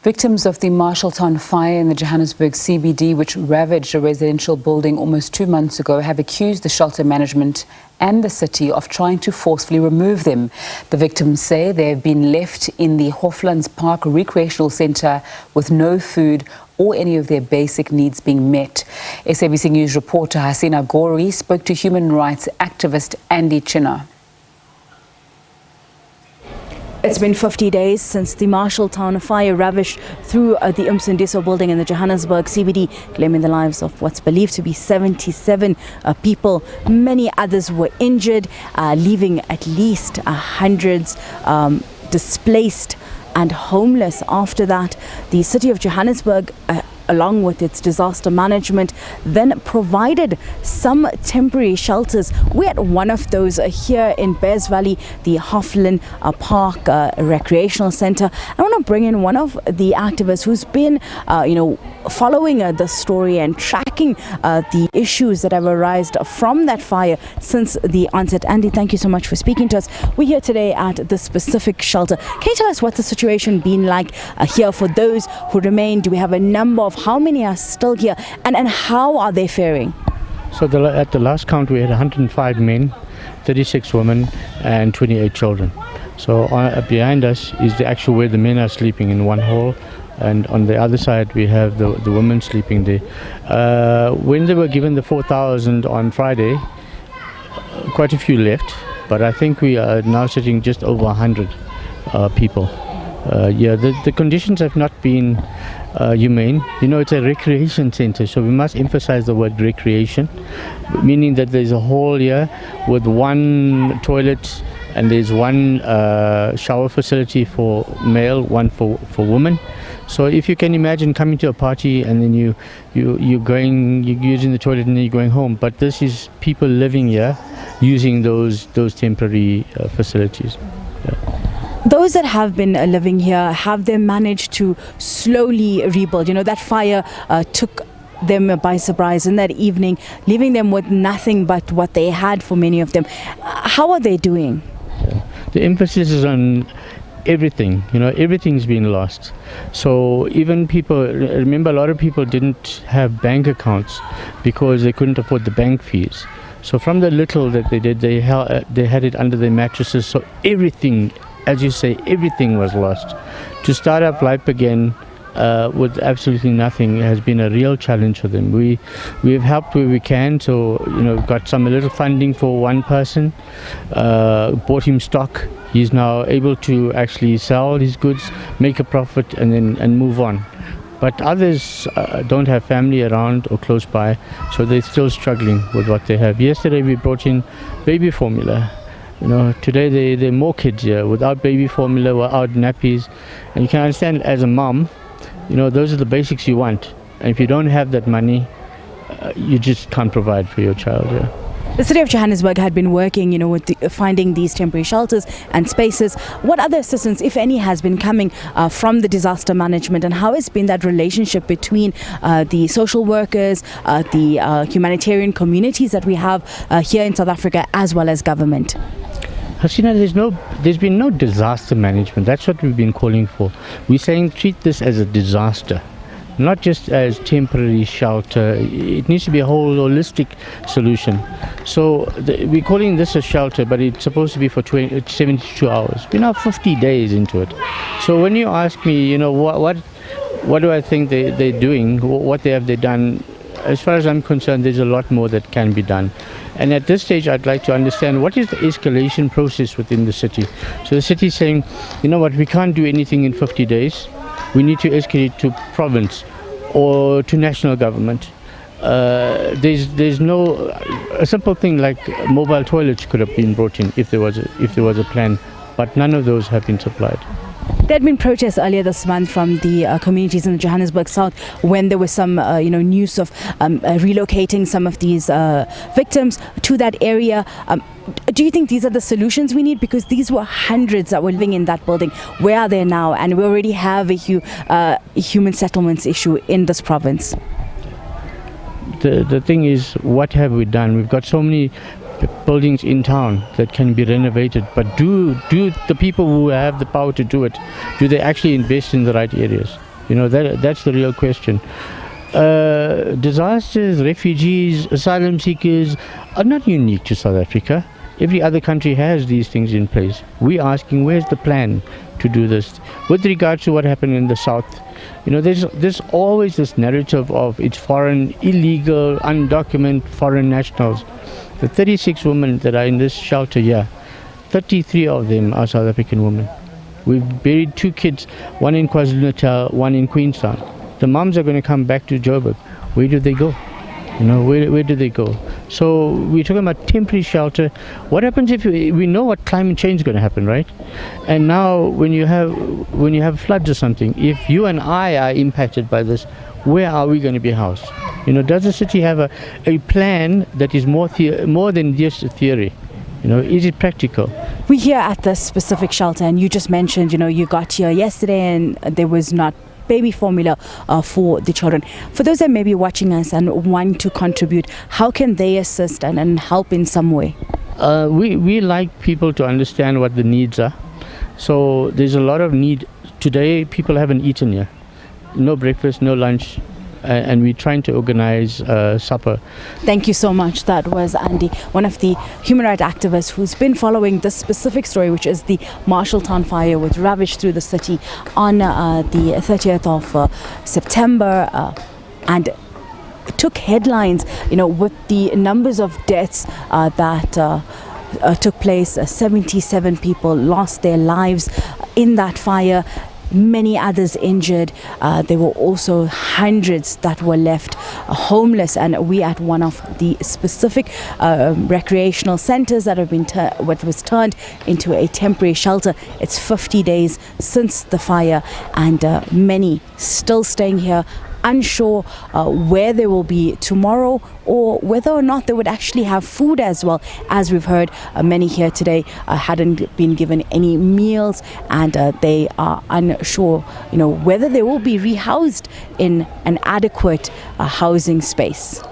Victims of the Marshalltown fire in the Johannesburg CBD, which ravaged a residential building almost 2 months ago, have accused the shelter management and the city of trying to forcefully remove them. The victims say they have been left in the Hoflands Park Recreational Centre with no food or any of their basic needs being met. SABC News reporter Hasina Gori spoke to human rights activist Chinnah. It's been 50 days since the Marshalltown fire ravaged through the Umsundiso building in the Johannesburg CBD, claiming the lives of what's believed to be 77 people. Many others were injured, leaving at least hundreds displaced and homeless. After that, the city of Johannesburg, along with its disaster management, then provided some temporary shelters. We're at one of those here in Bears Valley, the Hoflands Park Recreational Centre. I want to bring in one of the activists who's been, following the story and tracking the issues that have arisen from that fire since the onset. Andy, thank you so much for speaking to us. We're here today at the specific shelter. Can you tell us what's the situation been like here for those who remain? Do we have a number of how many are still here, and how are they faring? So at the last count we had 105 men, 36 women and 28 children. So behind us is the actual where the men are sleeping in one hall, and on the other side we have the women sleeping there. When they were given the 4,000 on Friday, quite a few left, but I think we are now sitting just over 100 people. The conditions have not been humane. It's a recreation center, so we must emphasize the word recreation, meaning that there's a hall here with one toilet and there's one shower facility for male, one for women. So if you can imagine coming to a party and then you're using the toilet and then you're going home, but this is people living here using those temporary facilities. Those that have been living here, have they managed to slowly rebuild? That fire took them by surprise in that evening, leaving them with nothing but what they had for many of them. How are they doing? The emphasis is on everything. Everything's been lost. So even people, remember, a lot of people didn't have bank accounts because they couldn't afford the bank fees. So from the little that they did, they had it under their mattresses. So everything, as you say, everything was lost. To start up life again with absolutely nothing has been a real challenge for them. We've helped where we can. So got a little funding for one person, bought him stock. He's now able to actually sell his goods, make a profit, and move on. But others don't have family around or close by, so they're still struggling with what they have. Yesterday we brought in baby formula. Today there are more kids here without baby formula, without nappies. And you can understand, as a mom, those are the basics you want. And if you don't have that money, you just can't provide for your child. Yeah. The city of Johannesburg had been working, with finding these temporary shelters and spaces. What other assistance, if any, has been coming from the disaster management, and how has been that relationship between the social workers, the humanitarian communities that we have here in South Africa, as well as government? Hasina, there's been no disaster management. That's what we've been calling for. We're saying treat this as a disaster, not just as temporary shelter. It needs to be a whole holistic solution. So we're calling this a shelter, but it's supposed to be for 72 hours. We're now 50 days into it. So when you ask me, what do I think they're doing, what have they done? As far as I'm concerned, there's a lot more that can be done. And at this stage, I'd like to understand what is the escalation process within the city. So the city is saying, we can't do anything in 50 days. We need to escalate to province or to national government. There's no a simple thing like mobile toilets could have been brought in if there was a plan, but none of those have been supplied. There had been protests earlier this month from the communities in the Johannesburg South when there was some news of relocating some of these victims to that area. Do you think these are the solutions we need? Because these were hundreds that were living in that building. Where are they now? And we already have a human settlements issue in this province. The thing is, what have we done? We've got so many buildings in town that can be renovated, but do the people who have the power to do it, do they actually invest in the right areas? That's the real question. Disasters, refugees, asylum seekers are not unique to South Africa. Every other country has these things in place. We're asking, where's the plan to do this? With regards to what happened in the south, there's always this narrative of it's foreign, illegal, undocumented foreign nationals. The 36 women that are in this shelter here, 33 of them are South African women. We've buried 2 kids, one in KwaZulu-Natal, one in Queenstown. The moms are going to come back to Joburg. Where do they go? Where do they go? So we're talking about temporary shelter. What happens if we know what climate change is going to happen, right? And now when you have floods or something, if you and I are impacted by this, where are we going to be housed? Does the city have a plan that is more than just a theory? Is it practical? We're here at this specific shelter, and you just mentioned, you got here yesterday and there was not baby formula for the children. For those that may be watching us and want to contribute, how can they assist and help in some way? We like people to understand what the needs are. So there's a lot of need. Today people haven't eaten here. No breakfast, no lunch. And we're trying to organize supper. Thank you so much. That was Andy, one of the human rights activists who's been following this specific story, which is the Marshalltown fire, which ravaged through the city on the 30th of September and took headlines, with the numbers of deaths that took place. 77 people lost their lives in that fire. Many others injured. There were also hundreds that were left homeless, and we at one of the specific recreational centres that have been what was turned into a temporary shelter. It's 50 days since the fire, and many still staying here, unsure where they will be tomorrow or whether or not they would actually have food as well. As we've heard, many here today hadn't been given any meals, and they are unsure, whether they will be rehoused in an adequate housing space.